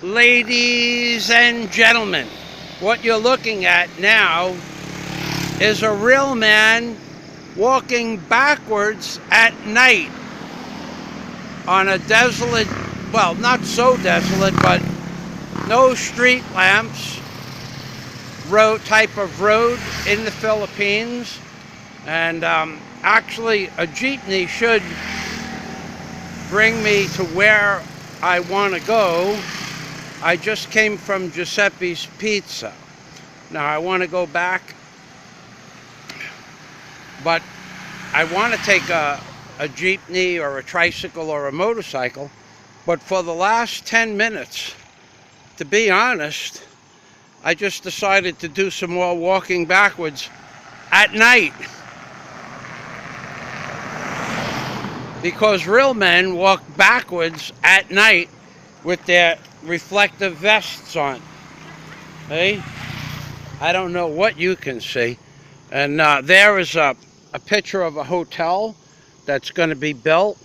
Ladies and gentlemen, what you're looking at now is a real man walking backwards at night on a desolate, well, not so desolate, but no street lamps, type of road in the Philippines. And actually, a jeepney should bring me to where I want to go. I just came from Giuseppe's Pizza. Now I want to go back, but I want to take a jeepney or a tricycle or a motorcycle. But for the last 10 minutes, to be honest, I just decided to do some more walking backwards at night. Because real men walk backwards at night with their reflective vests on. Hey? I don't know what you can see. And there is a picture of a hotel that's going to be built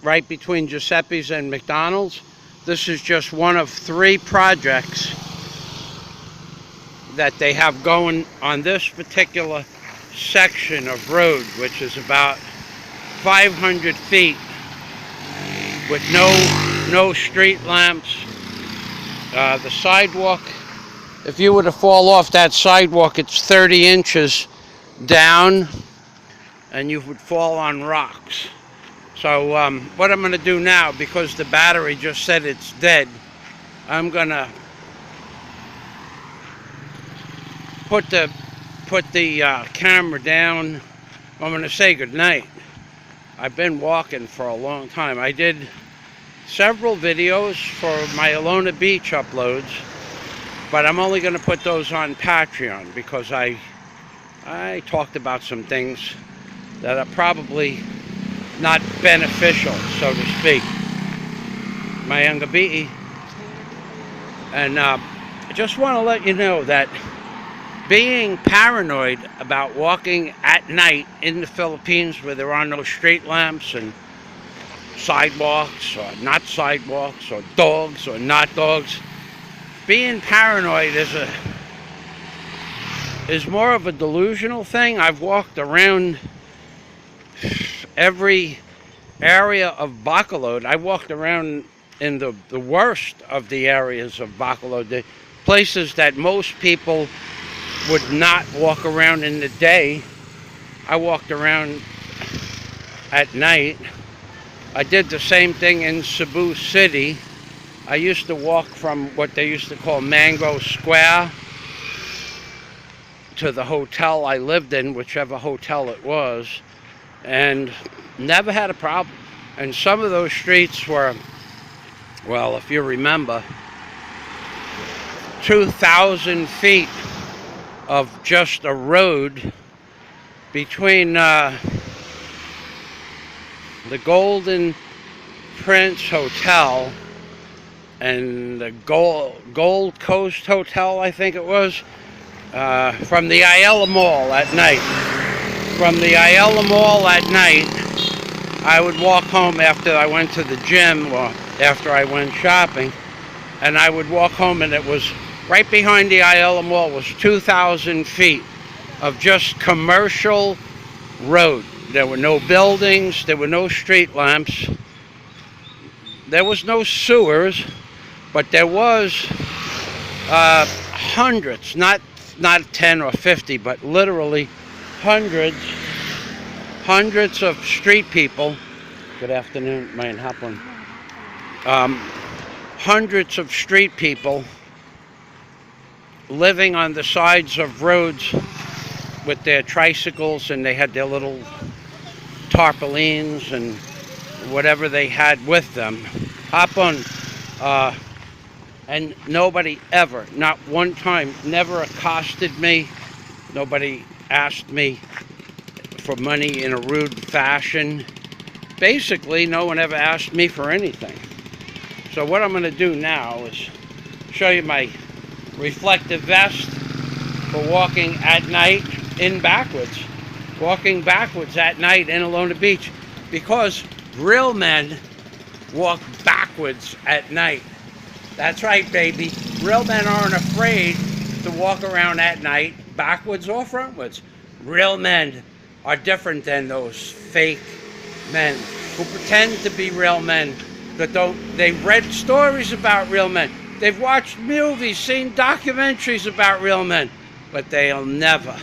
right between Giuseppe's and McDonald's. This is just one of 3 projects that they have going on this particular section of road, which is about 500 feet with no street lamps. The sidewalk, if you were to fall off that sidewalk, it's 30 inches down and you would fall on rocks. So what I'm going to do now, because the battery just said it's dead, I'm going to put the camera down. I'm going to say goodnight. I've been walking for a long time. I did several videos for my Alona Beach uploads, but I'm only going to put those on Patreon because I talked about some things that are probably not beneficial, so to speak. My younger BE. And I just want to let you know that being paranoid about walking at night in the Philippines where there are no street lamps and sidewalks or not sidewalks or dogs or not dogs, being paranoid is more of a delusional thing. I've walked around every area of Bacolod. I walked around in the worst of the areas of Bacolod, the places that most people would not walk around in the day. I walked around at night. I did the same thing in Cebu City. I used to walk from what they used to call Mango Square to the hotel I lived in, whichever hotel it was, and never had a problem. And some of those streets were, well, if you remember, 2,000 feet of just a road between the Golden Prince Hotel and the Gold Coast Hotel, I think it was, from the Ayala Mall at night. From the Ayala Mall at night, I would walk home after I went to the gym or after I went shopping, and I would walk home, and it was right behind the Ayala Mall was 2,000 feet of just commercial road. There were no buildings, there were no street lamps, there was no sewers, but there was hundreds, not 10 or 50, but literally hundreds of street people. Good afternoon, Mayan Hapon. Hundreds of street people living on the sides of roads with their tricycles, and they had their little tarpaulins and whatever they had with them. Hop on. And nobody ever, not one time, never accosted me. Nobody asked me for money in a rude fashion. Basically, no one ever asked me for anything. So what I'm going to do now is show you my reflective vest for walking at night walking backwards at night in Alona Beach, because real men walk backwards at night. That's right, baby. Real men aren't afraid to walk around at night, backwards or frontwards. Real men are different than those fake men who pretend to be real men that don't. They've read stories about real men. They've watched movies, seen documentaries about real men, but they'll never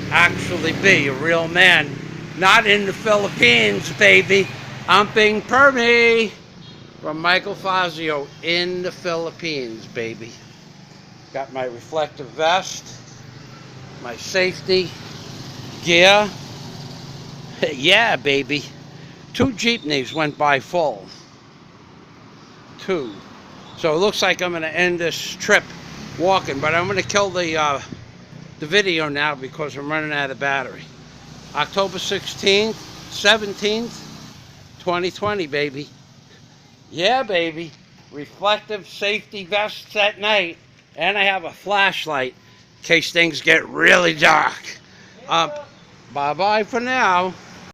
actually be a real man. Not in the Philippines, baby. Humping Permy from Michael Fazio in the Philippines, baby. Got my reflective vest, my safety gear. Yeah, baby. 2 jeepneys went by full. 2. So it looks like I'm going to end this trip walking, but I'm going to kill the video now because I'm running out of battery. October 16th, 17th, 2020, baby. Yeah, baby. Reflective safety vests at night, and I have a flashlight in case things get really dark. Bye-bye for now.